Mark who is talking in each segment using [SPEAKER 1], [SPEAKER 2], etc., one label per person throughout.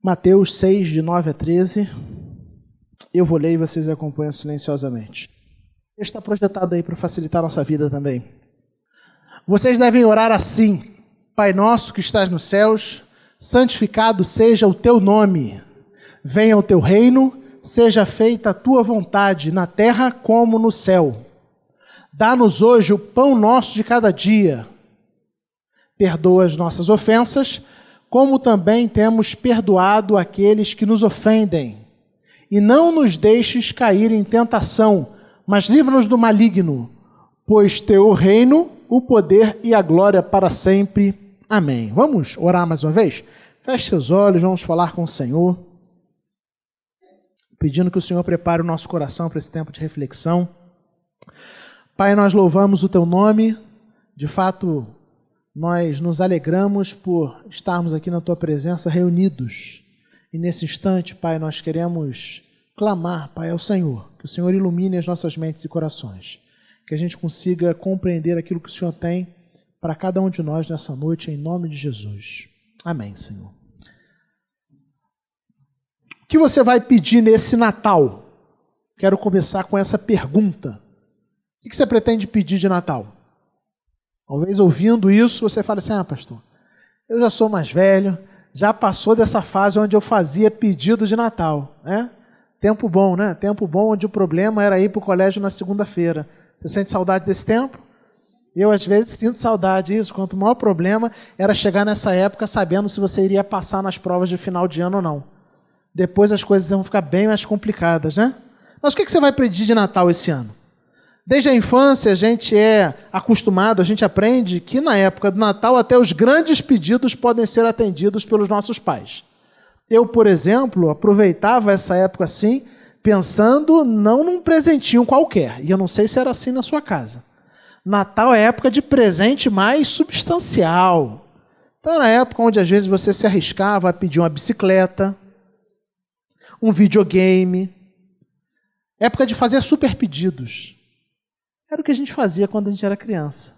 [SPEAKER 1] Mateus 6, de 9 a 13. Eu vou ler e vocês acompanham silenciosamente. Está projetado aí para facilitar a nossa vida também. Vocês devem orar assim: Pai nosso que estás nos céus, santificado seja o teu nome. Venha o teu reino, seja feita a tua vontade, na terra como no céu. Dá-nos hoje o pão nosso de cada dia. Perdoa as nossas ofensas, como também temos perdoado aqueles que nos ofendem. E não nos deixes cair em tentação, mas livra-nos do maligno, pois teu o reino, o poder e a glória para sempre. Amém. Vamos orar mais uma vez? Feche seus olhos, vamos falar com o Senhor, pedindo que o Senhor prepare o nosso coração para esse tempo de reflexão. Pai, nós louvamos o teu nome, de fato, nós nos alegramos por estarmos aqui na tua presença reunidos. E nesse instante, Pai, nós queremos clamar, Pai, ao Senhor, que o Senhor ilumine as nossas mentes e corações, que a gente consiga compreender aquilo que o Senhor tem para cada um de nós nessa noite, em nome de Jesus. Amém, Senhor. O que você vai pedir nesse Natal? Quero começar com essa pergunta. O que você pretende pedir de Natal? Talvez ouvindo isso, você fale assim: pastor, eu já sou mais velho, já passou dessa fase onde eu fazia pedido de Natal, né? Tempo bom, né? Tempo bom onde o problema era ir para o colégio na segunda-feira. Você sente saudade desse tempo? Eu, às vezes, sinto saudade disso. Quanto o maior problema era chegar nessa época sabendo se você iria passar nas provas de final de ano ou não. Depois as coisas vão ficar bem mais complicadas, né? Mas o que você vai pedir de Natal esse ano? Desde a infância a gente é acostumado, a gente aprende que na época do Natal até os grandes pedidos podem ser atendidos pelos nossos pais. Eu, por exemplo, aproveitava essa época assim, pensando não num presentinho qualquer, e eu não sei se era assim na sua casa. Natal é época de presente mais substancial. Então era a época onde às vezes você se arriscava a pedir uma bicicleta, um videogame, época de fazer super pedidos. Era o que a gente fazia quando a gente era criança.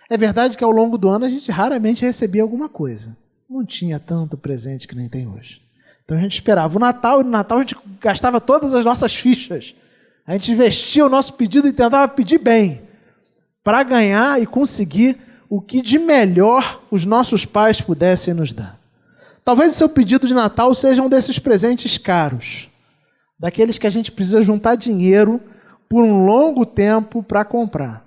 [SPEAKER 1] É verdade que ao longo do ano a gente raramente recebia alguma coisa. Não tinha tanto presente que nem tem hoje. Então a gente esperava o Natal, e no Natal a gente gastava todas as nossas fichas. A gente investia o nosso pedido e tentava pedir bem, para ganhar e conseguir o que de melhor os nossos pais pudessem nos dar. Talvez o seu pedido de Natal seja um desses presentes caros, daqueles que a gente precisa juntar dinheiro por um longo tempo para comprar.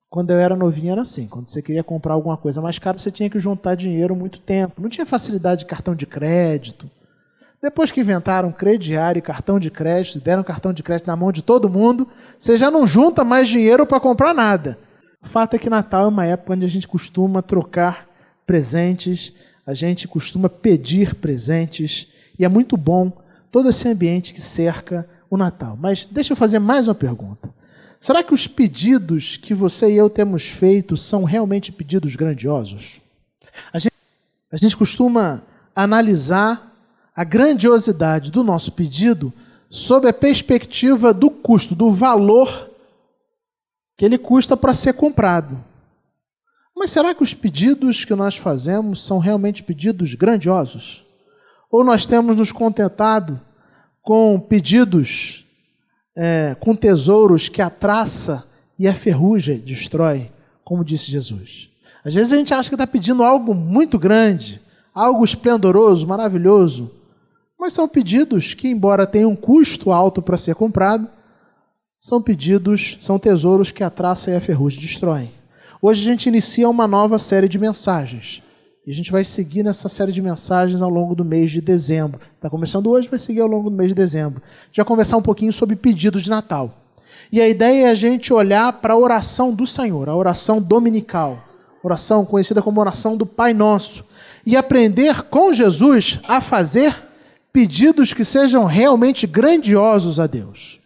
[SPEAKER 1] Quando eu era novinho era assim, quando você queria comprar alguma coisa mais cara, você tinha que juntar dinheiro muito tempo. Não tinha facilidade de cartão de crédito. Depois que inventaram crediário e cartão de crédito, deram cartão de crédito na mão de todo mundo, você já não junta mais dinheiro para comprar nada. O fato é que Natal é uma época onde a gente costuma trocar presentes, a gente costuma pedir presentes, e é muito bom todo esse ambiente que cerca o Natal. Mas deixa eu fazer mais uma pergunta. Será que os pedidos que você e eu temos feito são realmente pedidos grandiosos? A gente costuma analisar a grandiosidade do nosso pedido sob a perspectiva do custo, do valor que ele custa para ser comprado. Mas será que os pedidos que nós fazemos são realmente pedidos grandiosos? Ou nós temos nos contentado com pedidos, com tesouros que a traça e a ferrugem destrói, como disse Jesus? Às vezes a gente acha que está pedindo algo muito grande, algo esplendoroso, maravilhoso, mas são pedidos que, embora tenham um custo alto para ser comprado, são tesouros que a traça e a ferrugem destroem. Hoje a gente inicia uma nova série de mensagens. E a gente vai seguir nessa série de mensagens ao longo do mês de dezembro. Está começando hoje, vai seguir ao longo do mês de dezembro. A gente vai conversar um pouquinho sobre pedidos de Natal. E a ideia é a gente olhar para a oração do Senhor, a oração dominical, oração conhecida como oração do Pai Nosso, e aprender com Jesus a fazer pedidos que sejam realmente grandiosos a Deus.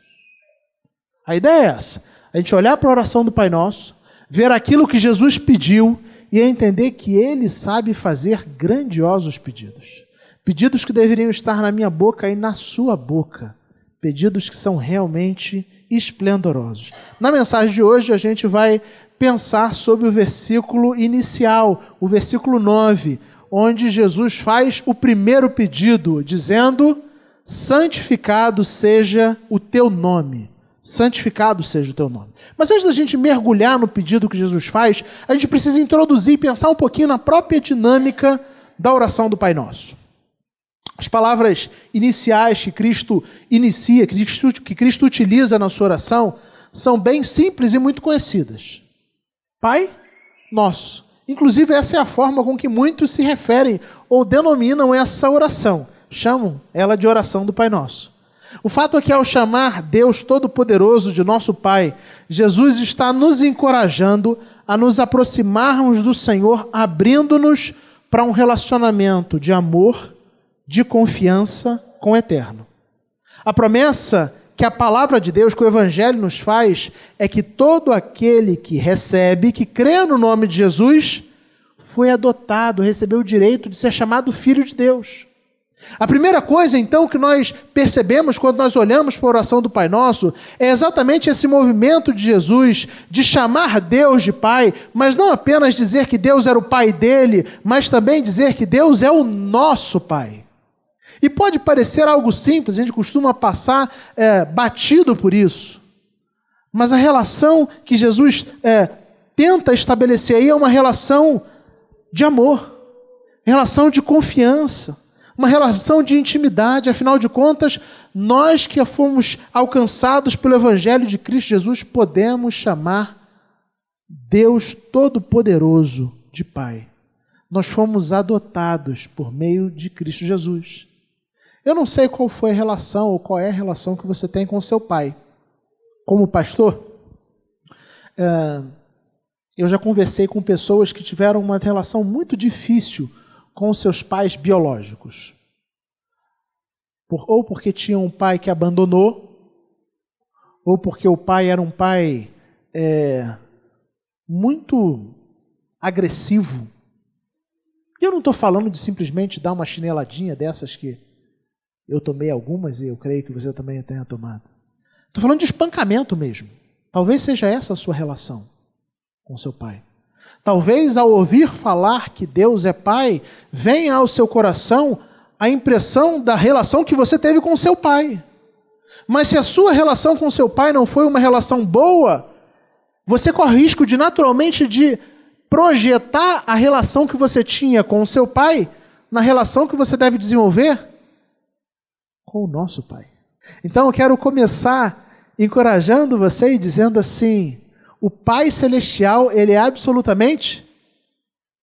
[SPEAKER 1] A ideia é essa, a gente olhar para a oração do Pai Nosso, ver aquilo que Jesus pediu e entender que Ele sabe fazer grandiosos pedidos. Pedidos que deveriam estar na minha boca e na sua boca. Pedidos que são realmente esplendorosos. Na mensagem de hoje a gente vai pensar sobre o versículo inicial, o versículo 9, onde Jesus faz o primeiro pedido, dizendo: santificado seja o teu nome. Santificado seja o teu nome. Mas antes da gente mergulhar no pedido que Jesus faz, a gente precisa introduzir e pensar um pouquinho na própria dinâmica da oração do Pai Nosso. As palavras iniciais que Cristo inicia, que Cristo utiliza na sua oração, são bem simples e muito conhecidas. Pai Nosso. Inclusive, essa é a forma com que muitos se referem ou denominam essa oração. Chamam ela de oração do Pai Nosso. O fato é que, ao chamar Deus Todo-Poderoso de nosso Pai, Jesus está nos encorajando a nos aproximarmos do Senhor, abrindo-nos para um relacionamento de amor, de confiança com o Eterno. A promessa que a palavra de Deus, que o Evangelho nos faz, é que todo aquele que recebe, que crê no nome de Jesus, foi adotado, recebeu o direito de ser chamado filho de Deus. A primeira coisa, então, que nós percebemos quando nós olhamos para a oração do Pai Nosso, é exatamente esse movimento de Jesus de chamar Deus de Pai, mas não apenas dizer que Deus era o Pai dele, mas também dizer que Deus é o nosso Pai. E pode parecer algo simples, a gente costuma passar batido por isso. Mas a relação que Jesus tenta estabelecer aí é uma relação de amor, relação de confiança, uma relação de intimidade. Afinal de contas, nós que fomos alcançados pelo Evangelho de Cristo Jesus, podemos chamar Deus Todo-Poderoso de Pai. Nós fomos adotados por meio de Cristo Jesus. Eu não sei qual foi a relação ou qual é a relação que você tem com o seu pai. Como pastor, eu já conversei com pessoas que tiveram uma relação muito difícil com os seus pais biológicos. Ou porque tinham um pai que abandonou, ou porque o pai era um pai muito agressivo. E eu não estou falando de simplesmente dar uma chineladinha dessas que eu tomei algumas e eu creio que você também tenha tomado. Estou falando de espancamento mesmo. Talvez seja essa a sua relação com seu pai. Talvez ao ouvir falar que Deus é Pai, venha ao seu coração a impressão da relação que você teve com seu pai. Mas se a sua relação com seu pai não foi uma relação boa, você corre risco de naturalmente de projetar a relação que você tinha com o seu pai na relação que você deve desenvolver com o nosso Pai. Então eu quero começar encorajando você e dizendo assim: o Pai Celestial, Ele é absolutamente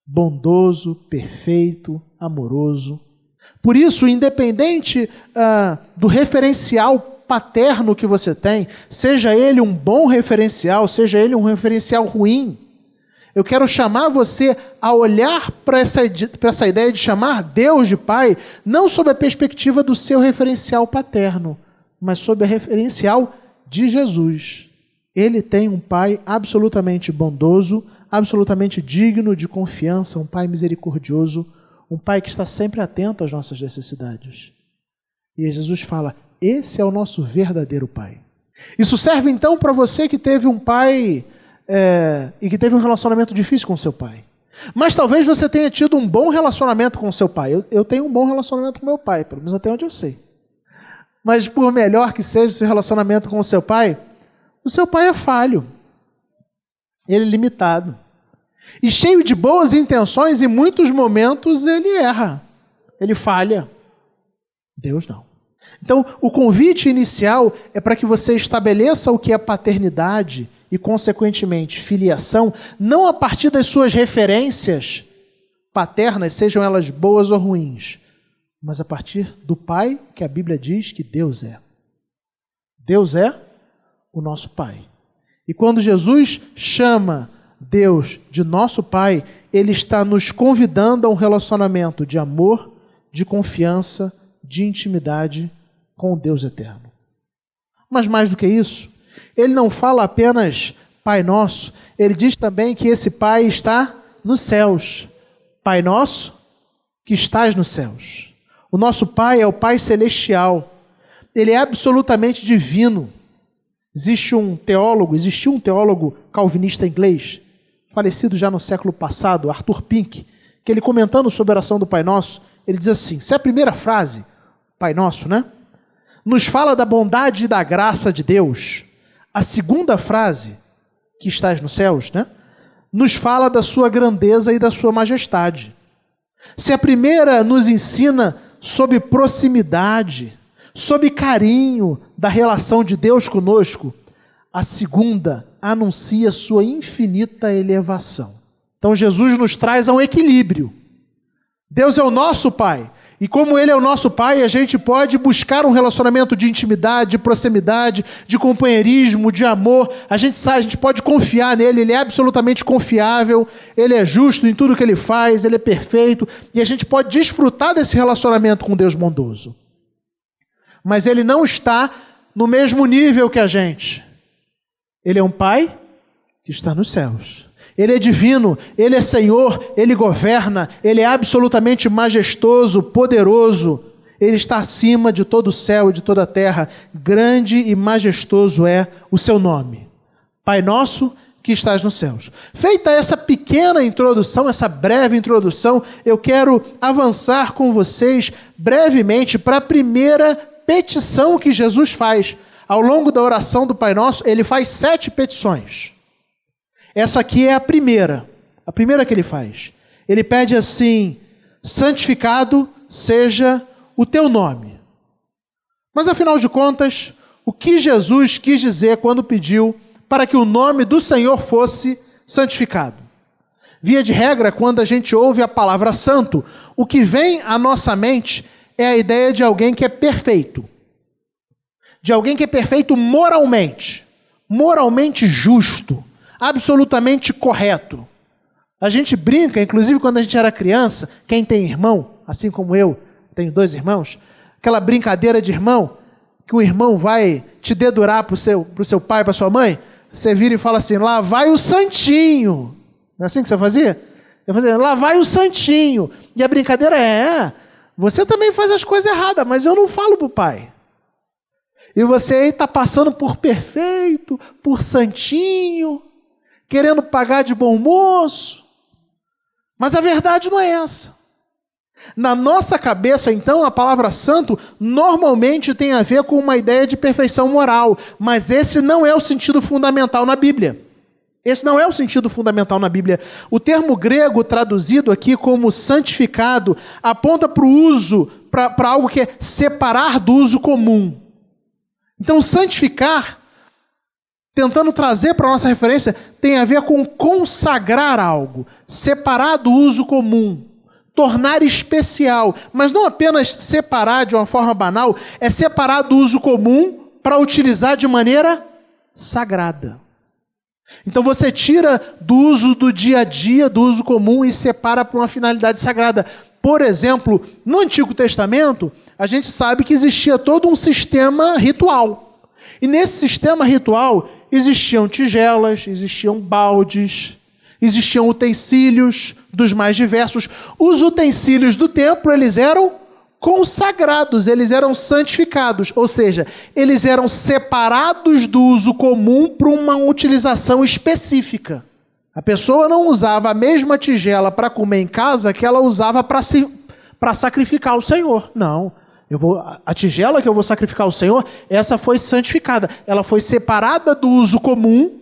[SPEAKER 1] bondoso, perfeito, amoroso. Por isso, independente do referencial paterno que você tem, seja ele um bom referencial, seja ele um referencial ruim, eu quero chamar você a olhar para essa ideia de chamar Deus de Pai, não sob a perspectiva do seu referencial paterno, mas sob a referencial de Jesus. Ele tem um Pai absolutamente bondoso, absolutamente digno de confiança, um Pai misericordioso, um Pai que está sempre atento às nossas necessidades. E Jesus fala: esse é o nosso verdadeiro Pai. Isso serve então para você que teve um pai e que teve um relacionamento difícil com seu pai. Mas talvez você tenha tido um bom relacionamento com seu pai. Eu tenho um bom relacionamento com meu pai, pelo menos até onde eu sei. Mas por melhor que seja o seu relacionamento com o seu pai é falho. Ele é limitado. E cheio de boas intenções, em muitos momentos ele erra. Ele falha. Deus não. Então, o convite inicial é para que você estabeleça o que é paternidade e, consequentemente, filiação, não a partir das suas referências paternas, sejam elas boas ou ruins, mas a partir do Pai que a Bíblia diz que Deus é. Deus é o nosso Pai. E quando Jesus chama Deus de nosso Pai, Ele está nos convidando a um relacionamento de amor, de confiança, de intimidade com o Deus eterno. Mas mais do que isso, Ele não fala apenas Pai Nosso, Ele diz também que esse Pai está nos céus. Pai Nosso que estás nos céus. O nosso Pai é o Pai Celestial. Ele é absolutamente divino. Existiu um teólogo calvinista inglês, falecido já no século passado, Arthur Pink, que ele comentando sobre a oração do Pai Nosso, ele diz assim, se a primeira frase, Pai Nosso, né, nos fala da bondade e da graça de Deus, a segunda frase, que estás nos céus, né, nos fala da sua grandeza e da sua majestade. Se a primeira nos ensina sobre proximidade, sobre carinho da relação de Deus conosco, a segunda anuncia sua infinita elevação. Então Jesus nos traz a um equilíbrio. Deus é o nosso Pai. E como Ele é o nosso Pai, a gente pode buscar um relacionamento de intimidade, de proximidade, de companheirismo, de amor. A gente pode confiar nele, Ele é absolutamente confiável, Ele é justo em tudo que Ele faz, Ele é perfeito. E a gente pode desfrutar desse relacionamento com Deus bondoso. Mas Ele não está no mesmo nível que a gente. Ele é um Pai que está nos céus. Ele é divino, Ele é Senhor, Ele governa, Ele é absolutamente majestoso, poderoso. Ele está acima de todo o céu e de toda a terra. Grande e majestoso é o seu nome. Pai nosso que estás nos céus. Feita essa pequena introdução, essa breve introdução, eu quero avançar com vocês brevemente para a primeira petição que Jesus faz. Ao longo da oração do Pai Nosso, Ele faz 7 petições. Essa aqui é a primeira que ele faz. Ele pede assim, santificado seja o teu nome. Mas afinal de contas, o que Jesus quis dizer quando pediu para que o nome do Senhor fosse santificado? Via de regra, quando a gente ouve a palavra santo, o que vem à nossa mente é a ideia de alguém que é perfeito. De alguém que é perfeito moralmente justo, absolutamente correto. A gente brinca, inclusive quando a gente era criança, quem tem irmão, assim como eu, tenho 2 irmãos, aquela brincadeira de irmão, que o irmão vai te dedurar para o seu pai, para sua mãe, você vira e fala assim, lá vai o santinho. Não é assim que você fazia? Eu fazia, lá vai o santinho. E a brincadeira é, você também faz as coisas erradas, mas eu não falo para o pai. E você aí está passando por perfeito, por santinho, querendo pagar de bom moço. Mas a verdade não é essa. Na nossa cabeça, então, a palavra santo normalmente tem a ver com uma ideia de perfeição moral, mas esse não é o sentido fundamental na Bíblia. Esse não é o sentido fundamental na Bíblia. O termo grego traduzido aqui como santificado aponta para o uso, para algo que é separar do uso comum. Então, santificar, tentando trazer para a nossa referência, tem a ver com consagrar algo, separar do uso comum, tornar especial, mas não apenas separar de uma forma banal, é separar do uso comum para utilizar de maneira sagrada. Então você tira do uso do dia a dia, do uso comum e separa para uma finalidade sagrada. Por exemplo, no Antigo Testamento, a gente sabe que existia todo um sistema ritual. E nesse sistema ritual existiam tigelas, existiam baldes, existiam utensílios dos mais diversos. Os utensílios do templo, eles eram consagrados, eles eram santificados, ou seja, eles eram separados do uso comum para uma utilização específica. A pessoa não usava a mesma tigela para comer em casa que ela usava para sacrificar ao Senhor. Não. A tigela que eu vou sacrificar ao Senhor, essa foi santificada. Ela foi separada do uso comum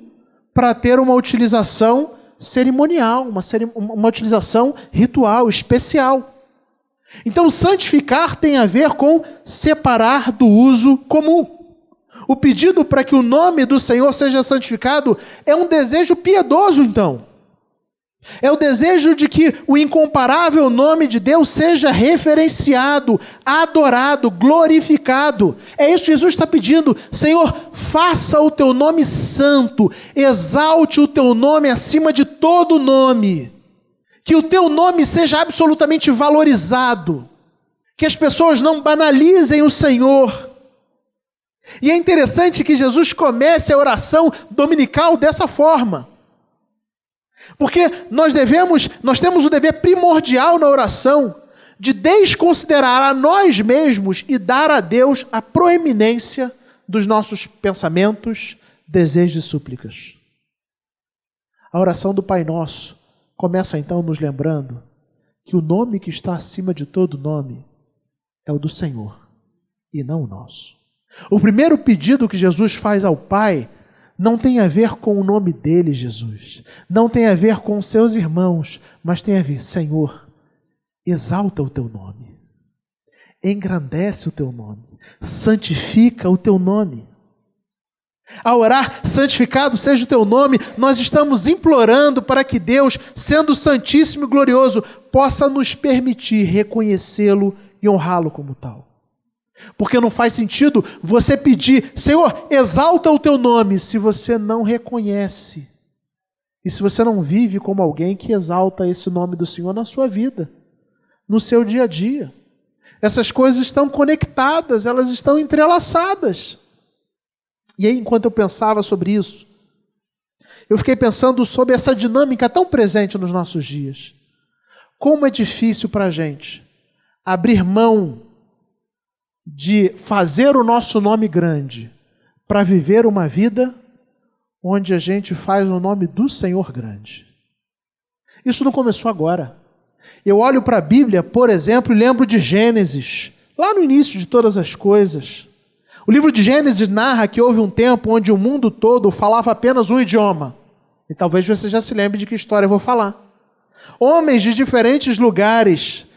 [SPEAKER 1] para ter uma utilização cerimonial, uma utilização ritual, especial. Então, santificar tem a ver com separar do uso comum. O pedido para que o nome do Senhor seja santificado é um desejo piedoso, então. É o desejo de que o incomparável nome de Deus seja reverenciado, adorado, glorificado. É isso que Jesus está pedindo. Senhor, faça o teu nome santo, exalte o teu nome acima de todo nome. Que o teu nome seja absolutamente valorizado. Que as pessoas não banalizem o Senhor. E é interessante que Jesus comece a oração dominical dessa forma. Porque nós temos o dever primordial na oração de desconsiderar a nós mesmos e dar a Deus a proeminência dos nossos pensamentos, desejos e súplicas. A oração do Pai Nosso começa então nos lembrando que o nome que está acima de todo nome é o do Senhor e não o nosso. O primeiro pedido que Jesus faz ao Pai não tem a ver com o nome dele, Jesus. Não tem a ver com os seus irmãos, mas tem a ver, Senhor, exalta o teu nome. Engrandece o teu nome. Santifica o teu nome. Ao orar, santificado seja o teu nome, nós estamos implorando para que Deus, sendo santíssimo e glorioso, possa nos permitir reconhecê-lo e honrá-lo como tal. Porque não faz sentido você pedir, Senhor, exalta o teu nome, se você não reconhece. E se você não vive como alguém que exalta esse nome do Senhor na sua vida, no seu dia a dia. Essas coisas estão conectadas, elas estão entrelaçadas. E aí, enquanto eu pensava sobre isso, eu fiquei pensando sobre essa dinâmica tão presente nos nossos dias. Como é difícil para a gente abrir mão de fazer o nosso nome grande para viver uma vida onde a gente faz o nome do Senhor grande. Isso não começou agora. Eu olho para a Bíblia, por exemplo, e lembro de Gênesis, lá no início de todas as coisas. O livro de Gênesis narra que houve um tempo onde o mundo todo falava apenas um idioma. E talvez você já se lembre de que história eu vou falar. Homens de diferentes lugares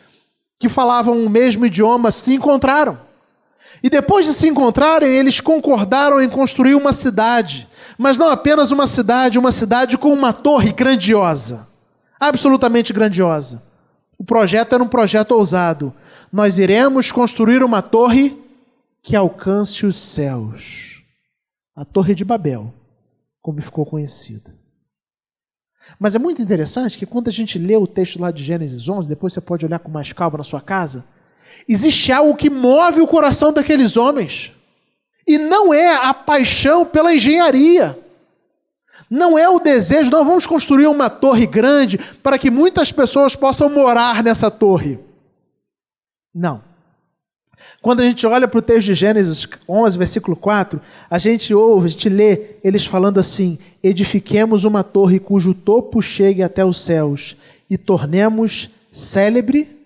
[SPEAKER 1] que falavam o mesmo idioma se encontraram. E depois de se encontrarem, eles concordaram em construir uma cidade. Mas não apenas uma cidade com uma torre grandiosa. Absolutamente grandiosa. O projeto era um projeto ousado. Nós iremos construir uma torre que alcance os céus. A Torre de Babel, como ficou conhecida. Mas é muito interessante que quando a gente lê o texto lá de Gênesis 11, depois você pode olhar com mais calma na sua casa, existe algo que move o coração daqueles homens. E não é a paixão pela engenharia. Não é o desejo, nós vamos construir uma torre grande para que muitas pessoas possam morar nessa torre. Não. Quando a gente olha para o texto de Gênesis 11, versículo 4, a gente ouve, a gente lê eles falando assim: edifiquemos uma torre cujo topo chegue até os céus e tornemos célebre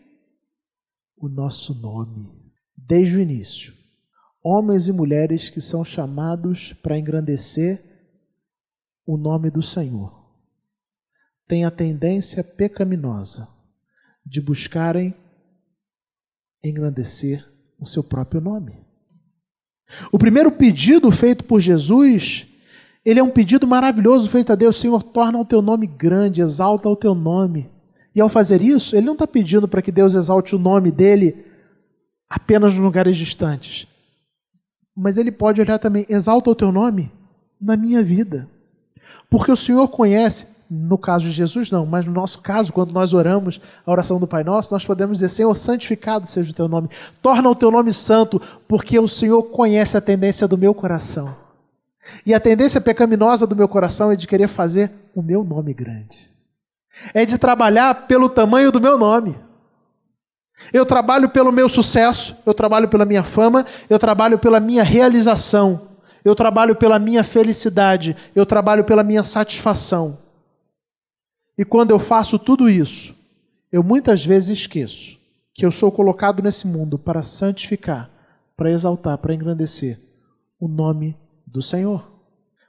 [SPEAKER 1] o nosso nome. Desde o início, homens e mulheres que são chamados para engrandecer o nome do Senhor têm a tendência pecaminosa de buscarem engrandecer o seu próprio nome. O primeiro pedido feito por Jesus, ele é um pedido maravilhoso feito a Deus: Senhor, torna o teu nome grande, exalta o teu nome. E ao fazer isso, ele não está pedindo para que Deus exalte o nome dele apenas nos lugares distantes. Mas ele pode olhar também: exalta o teu nome na minha vida. Porque o Senhor conhece, no caso de Jesus não, mas no nosso caso, quando nós oramos a oração do Pai Nosso, nós podemos dizer: Senhor, santificado seja o teu nome, torna o teu nome santo, porque o Senhor conhece a tendência do meu coração. E a tendência pecaminosa do meu coração é de querer fazer o meu nome grande. É de trabalhar pelo tamanho do meu nome. Eu trabalho pelo meu sucesso, eu trabalho pela minha fama, eu trabalho pela minha realização, eu trabalho pela minha felicidade, eu trabalho pela minha satisfação. E quando eu faço tudo isso, eu muitas vezes esqueço que eu sou colocado nesse mundo para santificar, para exaltar, para engrandecer o nome do Senhor.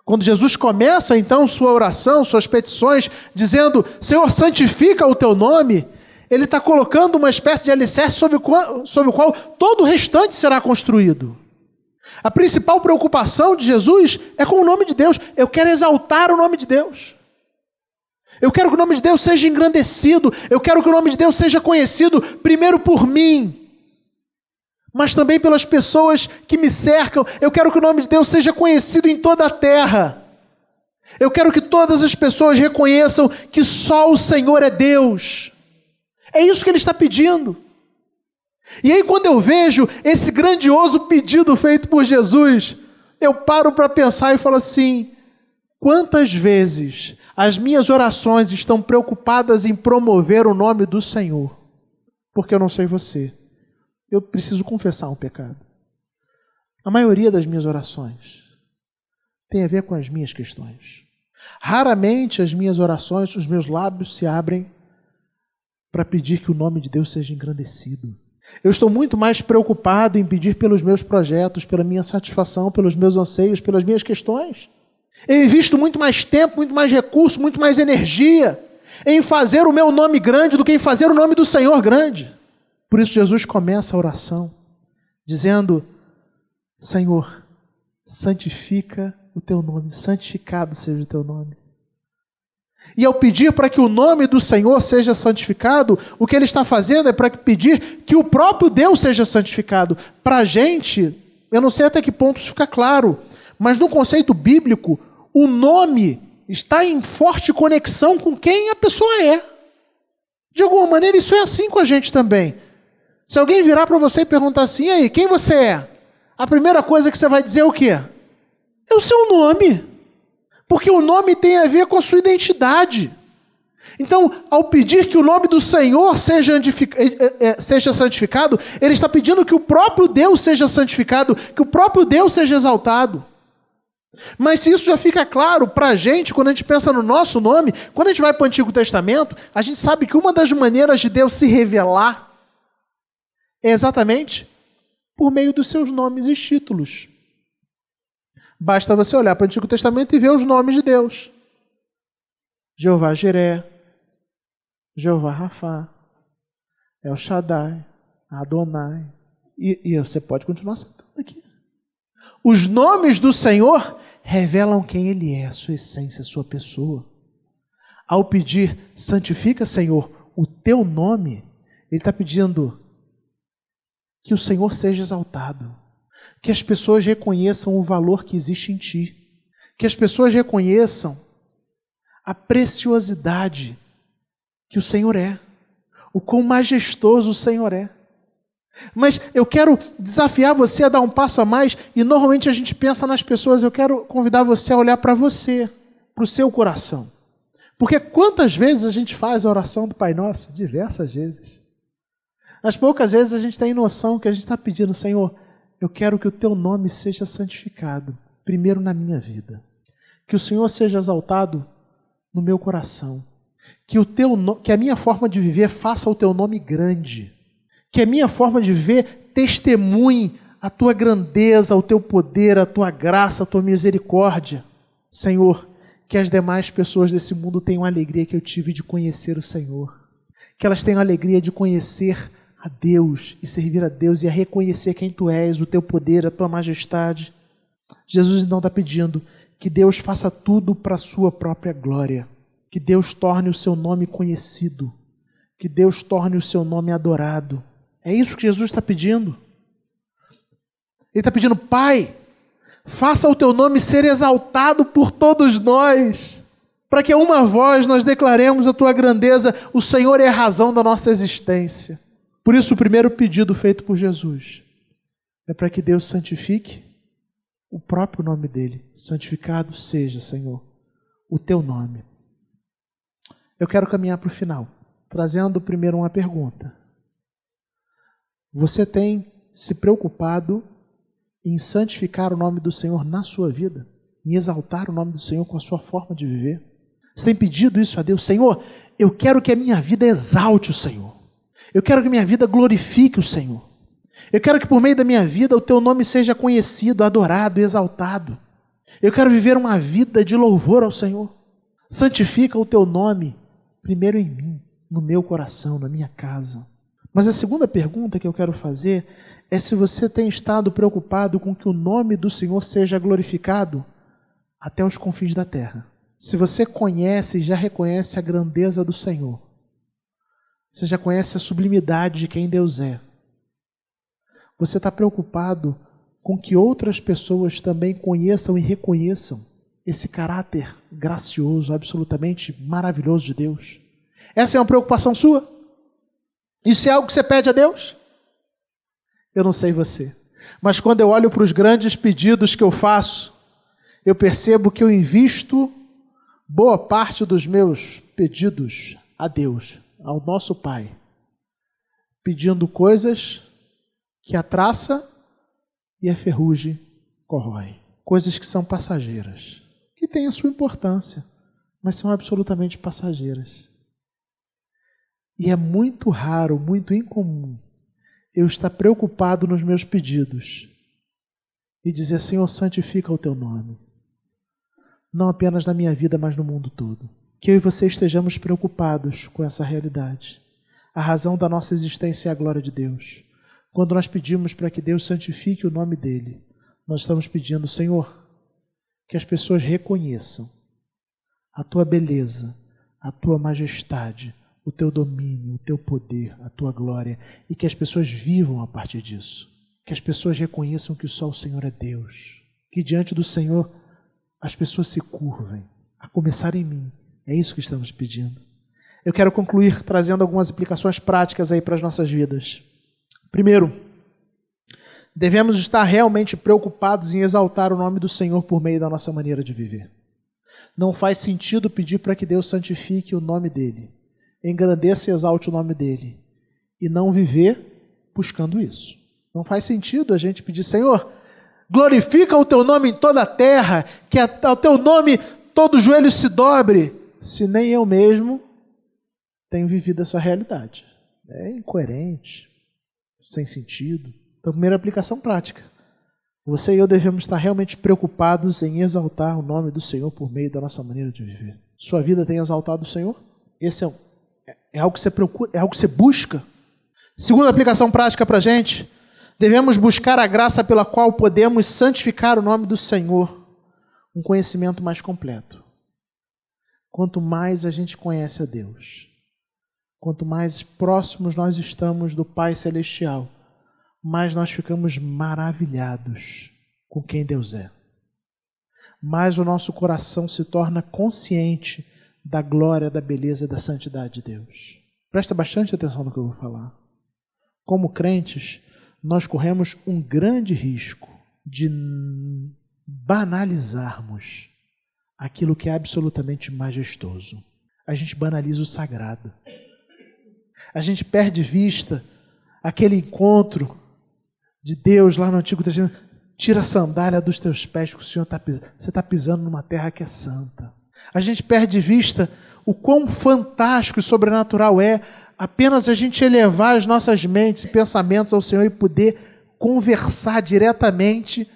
[SPEAKER 1] Quando Jesus começa então sua oração, suas petições, dizendo: Senhor, santifica o teu nome, ele está colocando uma espécie de alicerce sobre o qual todo o restante será construído. A principal preocupação de Jesus é com o nome de Deus. Eu quero exaltar o nome de Deus. Eu quero que o nome de Deus seja engrandecido. Eu quero que o nome de Deus seja conhecido primeiro por mim, mas também pelas pessoas que me cercam. Eu quero que o nome de Deus seja conhecido em toda a terra. Eu quero que todas as pessoas reconheçam que só o Senhor é Deus. É isso que Ele está pedindo. E aí, quando eu vejo esse grandioso pedido feito por Jesus, eu paro para pensar e falo assim: quantas vezes as minhas orações estão preocupadas em promover o nome do Senhor? Porque eu não sei você, eu preciso confessar um pecado. A maioria das minhas orações tem a ver com as minhas questões. Raramente as minhas orações, os meus lábios se abrem para pedir que o nome de Deus seja engrandecido. Eu estou muito mais preocupado em pedir pelos meus projetos, pela minha satisfação, pelos meus anseios, pelas minhas questões. Eu invisto muito mais tempo, muito mais recurso, muito mais energia em fazer o meu nome grande do que em fazer o nome do Senhor grande. Por isso Jesus começa a oração dizendo: Senhor, santifica o teu nome, santificado seja o teu nome. E ao pedir para que o nome do Senhor seja santificado, o que ele está fazendo é para pedir que o próprio Deus seja santificado. Para a gente, eu não sei até que ponto isso fica claro, mas no conceito bíblico, o nome está em forte conexão com quem a pessoa é. De alguma maneira, isso é assim com a gente também. Se alguém virar para você e perguntar assim: e aí, quem você é? A primeira coisa que você vai dizer é o quê? É o seu nome. Porque o nome tem a ver com a sua identidade. Então, ao pedir que o nome do Senhor seja santificado, ele está pedindo que o próprio Deus seja santificado, que o próprio Deus seja exaltado. Mas se isso já fica claro para a gente, quando a gente pensa no nosso nome, quando a gente vai para o Antigo Testamento, a gente sabe que uma das maneiras de Deus se revelar é exatamente por meio dos seus nomes e títulos. Basta você olhar para o Antigo Testamento e ver os nomes de Deus. Jeová Jiré, Jeová Rafá, El Shaddai, Adonai. E você pode continuar citando aqui. Os nomes do Senhor revelam quem Ele é, a sua essência, a sua pessoa. Ao pedir, santifica, Senhor, o teu nome, Ele está pedindo que o Senhor seja exaltado. Que as pessoas reconheçam o valor que existe em ti. Que as pessoas reconheçam a preciosidade que o Senhor é. O quão majestoso o Senhor é. Mas eu quero desafiar você a dar um passo a mais, e normalmente a gente pensa nas pessoas. Eu quero convidar você a olhar para você, para o seu coração. Porque quantas vezes a gente faz a oração do Pai Nosso? Diversas vezes. Mas poucas vezes a gente tem noção que a gente está pedindo: Senhor, eu quero que o teu nome seja santificado, primeiro na minha vida. Que o Senhor seja exaltado no meu coração. Que a minha forma de viver faça o teu nome grande. Que a minha forma de viver testemunhe a tua grandeza, o teu poder, a tua graça, a tua misericórdia. Senhor, que as demais pessoas desse mundo tenham a alegria que eu tive de conhecer o Senhor. Que elas tenham a alegria de conhecer a Deus e servir a Deus e a reconhecer quem Tu és, o Teu poder, a Tua majestade. Jesus então está pedindo que Deus faça tudo para a Sua própria glória, que Deus torne o Seu nome conhecido, que Deus torne o Seu nome adorado. É isso que Jesus está pedindo. Ele está pedindo: Pai, faça o Teu nome ser exaltado por todos nós, para que a uma voz nós declaremos a Tua grandeza. O Senhor é a razão da nossa existência. Por isso, o primeiro pedido feito por Jesus é para que Deus santifique o próprio nome dEle. Santificado seja, Senhor, o Teu nome. Eu quero caminhar para o final, trazendo primeiro uma pergunta. Você tem se preocupado em santificar o nome do Senhor na sua vida? Em exaltar o nome do Senhor com a sua forma de viver? Você tem pedido isso a Deus? Senhor, eu quero que a minha vida exalte o Senhor. Eu quero que minha vida glorifique o Senhor. Eu quero que por meio da minha vida o Teu nome seja conhecido, adorado e exaltado. Eu quero viver uma vida de louvor ao Senhor. Santifica o Teu nome primeiro em mim, no meu coração, na minha casa. Mas a segunda pergunta que eu quero fazer é se você tem estado preocupado com que o nome do Senhor seja glorificado até os confins da terra. Se você conhece e já reconhece a grandeza do Senhor, você já conhece a sublimidade de quem Deus é, você está preocupado com que outras pessoas também conheçam e reconheçam esse caráter gracioso, absolutamente maravilhoso de Deus? Essa é uma preocupação sua? Isso é algo que você pede a Deus? Eu não sei você, mas quando eu olho para os grandes pedidos que eu faço, eu percebo que eu invisto boa parte dos meus pedidos a Deus, ao nosso Pai, pedindo coisas que a traça e a ferrugem corroem, coisas que são passageiras, que têm a sua importância, mas são absolutamente passageiras. E é muito raro, muito incomum, eu estar preocupado nos meus pedidos e dizer, Senhor, santifica o teu nome. Não apenas na minha vida, mas no mundo todo. Que eu e você estejamos preocupados com essa realidade. A razão da nossa existência é a glória de Deus. Quando nós pedimos para que Deus santifique o nome dEle, nós estamos pedindo, Senhor, que as pessoas reconheçam a tua beleza, a tua majestade, o teu domínio, o teu poder, a tua glória, e que as pessoas vivam a partir disso. Que as pessoas reconheçam que só o Senhor é Deus. Que diante do Senhor as pessoas se curvem, a começar em mim. É isso que estamos pedindo. Eu quero concluir trazendo algumas aplicações práticas aí para as nossas vidas. Primeiro, devemos estar realmente preocupados em exaltar o nome do Senhor por meio da nossa maneira de viver. Não faz sentido pedir para que Deus santifique o nome dEle, engrandeça e exalte o nome dEle, e não viver buscando isso. Não faz sentido a gente pedir, Senhor, glorifica o teu nome em toda a terra, que ao teu nome todo joelho se dobre, se nem eu mesmo tenho vivido essa realidade. É incoerente, sem sentido. Então, primeira aplicação prática. Você e eu devemos estar realmente preocupados em exaltar o nome do Senhor por meio da nossa maneira de viver. Sua vida tem exaltado o Senhor? Esse é algo que você procura, é algo que você busca. Segunda aplicação prática para a gente. Devemos buscar a graça pela qual podemos santificar o nome do Senhor, um conhecimento mais completo. Quanto mais a gente conhece a Deus, quanto mais próximos nós estamos do Pai Celestial, mais nós ficamos maravilhados com quem Deus é. Mais o nosso coração se torna consciente da glória, da beleza e da santidade de Deus. Presta bastante atenção no que eu vou falar. Como crentes, nós corremos um grande risco de banalizarmos aquilo que é absolutamente majestoso. A gente banaliza o sagrado. A gente perde vista aquele encontro de Deus lá no Antigo Testamento. Tira a sandália dos teus pés, porque o Senhor você está pisando numa terra que é santa. A gente perde vista o quão fantástico e sobrenatural é apenas a gente elevar as nossas mentes e pensamentos ao Senhor e poder conversar diretamente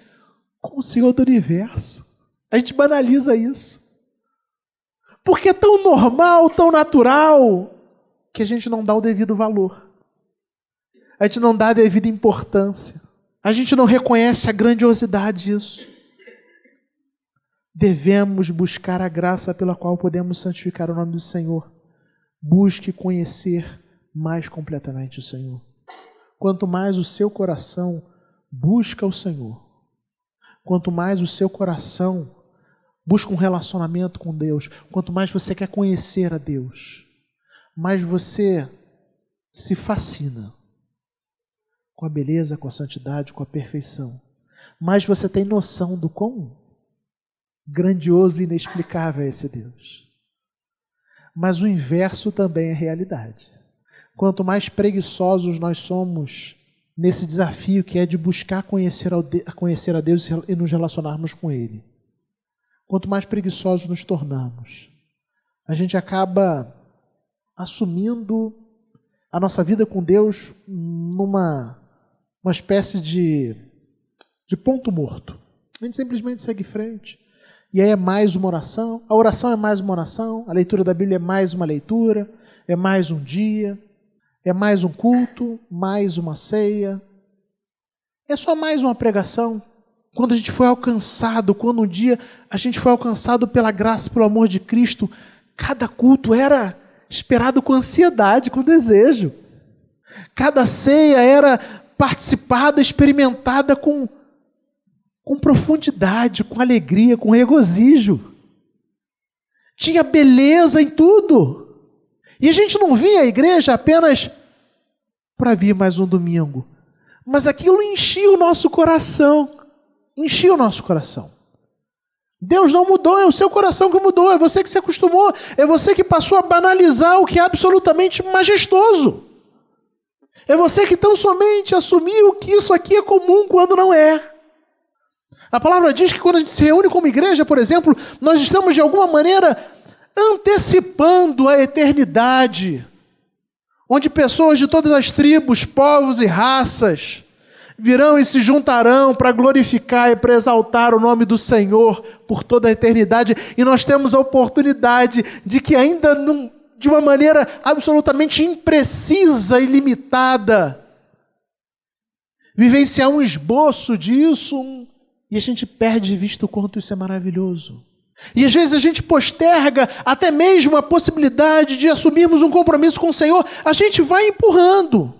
[SPEAKER 1] com o Senhor do universo. A gente banaliza isso. Porque é tão normal, tão natural, que a gente não dá o devido valor. A gente não dá a devida importância. A gente não reconhece a grandiosidade disso. Devemos buscar a graça pela qual podemos santificar o nome do Senhor. Busque conhecer mais completamente o Senhor. Quanto mais o seu coração busca o Senhor, quanto mais o seu coração busca um relacionamento com Deus, quanto mais você quer conhecer a Deus, mais você se fascina com a beleza, com a santidade, com a perfeição. Mais você tem noção do quão grandioso e inexplicável é esse Deus. Mas o inverso também é realidade. Quanto mais preguiçosos nós somos nesse desafio que é de buscar conhecer a Deus e nos relacionarmos com Ele, quanto mais preguiçosos nos tornamos, a gente acaba assumindo a nossa vida com Deus numa espécie de ponto morto. A gente simplesmente segue em frente. E aí é mais uma oração, a oração é mais uma oração, a leitura da Bíblia é mais uma leitura, é mais um dia, é mais um culto, mais uma ceia. É só mais uma pregação. Quando a gente foi alcançado, quando um dia a gente foi alcançado pela graça, pelo amor de Cristo, cada culto era esperado com ansiedade, com desejo. Cada ceia era participada, experimentada com profundidade, com alegria, com regozijo. Tinha beleza em tudo. E a gente não via a igreja apenas para vir mais um domingo, mas aquilo enchia o nosso coração. Enchia o nosso coração. Deus não mudou, é o seu coração que mudou, é você que se acostumou, é você que passou a banalizar o que é absolutamente majestoso. É você que tão somente assumiu que isso aqui é comum quando não é. A palavra diz que quando a gente se reúne como igreja, por exemplo, nós estamos de alguma maneira antecipando a eternidade. onde pessoas de todas as tribos, povos e raças virão e se juntarão para glorificar e para exaltar o nome do Senhor por toda a eternidade. E nós temos a oportunidade de que ainda de uma maneira absolutamente imprecisa e limitada, vivenciar um esboço disso, e a gente perde de vista o quanto isso é maravilhoso. E às vezes a gente posterga até mesmo a possibilidade de assumirmos um compromisso com o Senhor. A gente vai empurrando.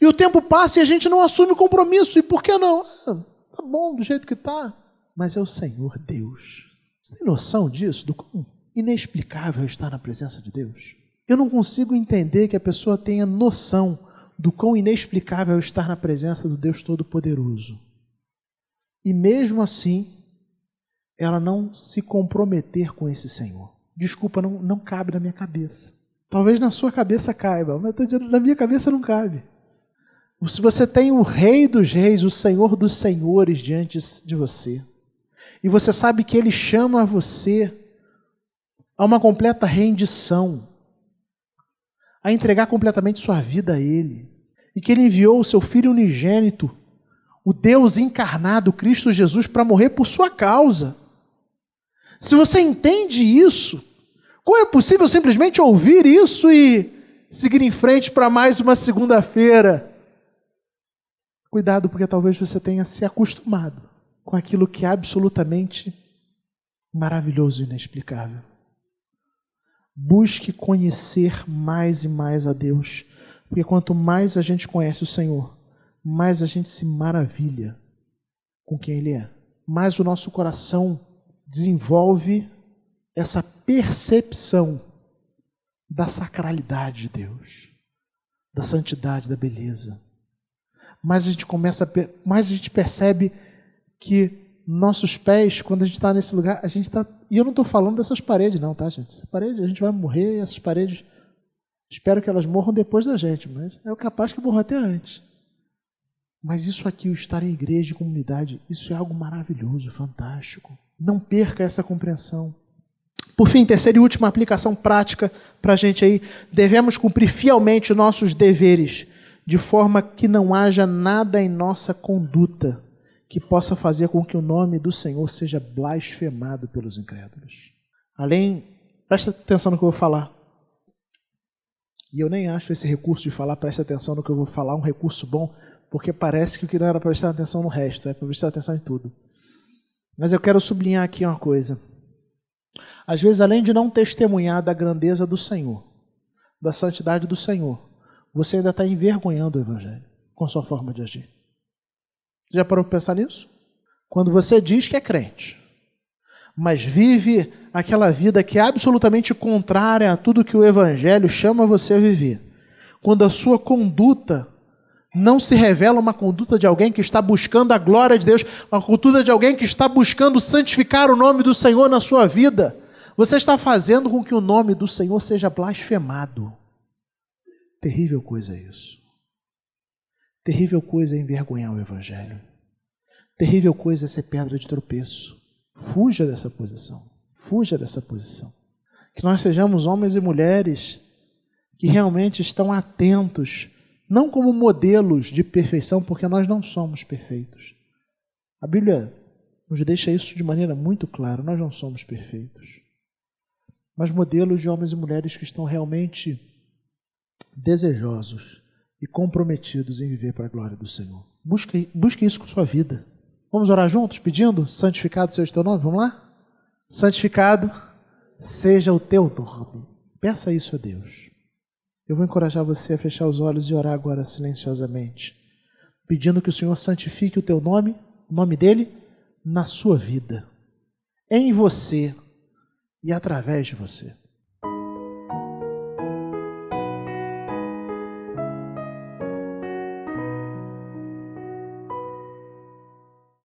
[SPEAKER 1] E o tempo passa e a gente não assume o compromisso. E por que não? Tá bom do jeito que tá. Mas é o Senhor Deus. Você tem noção disso? Do quão inexplicável é estar na presença de Deus? Eu não consigo entender que a pessoa tenha noção do quão inexplicável é estar na presença do Deus Todo-Poderoso. E mesmo assim, ela não se comprometer com esse Senhor. Desculpa, não cabe na minha cabeça. Talvez na sua cabeça caiba, mas eu estou dizendo, na minha cabeça não cabe. Se você tem o Rei dos Reis, o Senhor dos Senhores diante de você, e você sabe que Ele chama você a uma completa rendição, a entregar completamente sua vida a Ele, e que Ele enviou o seu Filho unigênito, o Deus encarnado, Cristo Jesus, para morrer por sua causa. Se você entende isso, como é possível simplesmente ouvir isso e seguir em frente para mais uma segunda-feira? Cuidado, porque talvez você tenha se acostumado com aquilo que é absolutamente maravilhoso e inexplicável. Busque conhecer mais e mais a Deus, porque quanto mais a gente conhece o Senhor, mais a gente se maravilha com quem Ele é. Mais o nosso coração desenvolve essa percepção da sacralidade de Deus, da santidade, da beleza. Mais a gente percebe que nossos pés, quando a gente está nesse lugar, e eu não estou falando dessas paredes não, tá, gente? Essas paredes, a gente vai morrer, e essas paredes, espero que elas morram depois da gente, mas é capaz que morram até antes. Mas isso aqui, o estar em igreja e comunidade, isso é algo maravilhoso, fantástico. Não perca essa compreensão. Por fim, terceira e última aplicação prática para a gente aí, devemos cumprir fielmente nossos deveres, de forma que não haja nada em nossa conduta que possa fazer com que o nome do Senhor seja blasfemado pelos incrédulos. Presta atenção no que eu vou falar. E eu nem acho esse recurso de falar, presta atenção no que eu vou falar, um recurso bom, porque parece que o que não era para prestar atenção no resto, é para prestar atenção em tudo. Mas eu quero sublinhar aqui uma coisa. Às vezes, além de não testemunhar da grandeza do Senhor, da santidade do Senhor, você ainda está envergonhando o Evangelho com a sua forma de agir. Já parou para pensar nisso? Quando você diz que é crente, mas vive aquela vida que é absolutamente contrária a tudo que o Evangelho chama você a viver, quando a sua conduta não se revela uma conduta de alguém que está buscando a glória de Deus, uma conduta de alguém que está buscando santificar o nome do Senhor na sua vida, você está fazendo com que o nome do Senhor seja blasfemado. Terrível coisa é isso. Terrível coisa é envergonhar o Evangelho. Terrível coisa é ser pedra de tropeço. Fuja dessa posição. Fuja dessa posição. Que nós sejamos homens e mulheres que realmente estão atentos, não como modelos de perfeição, porque nós não somos perfeitos. A Bíblia nos deixa isso de maneira muito clara, nós não somos perfeitos. Mas modelos de homens e mulheres que estão realmente desejosos e comprometidos em viver para a glória do Senhor. Busque isso com sua vida. Vamos orar juntos, pedindo? Santificado seja o teu nome, vamos lá? Santificado seja o teu nome. Peça isso a Deus. Eu vou encorajar você a fechar os olhos e orar agora silenciosamente, pedindo que o Senhor santifique o teu nome, o nome dele, na sua vida, em você e através de você.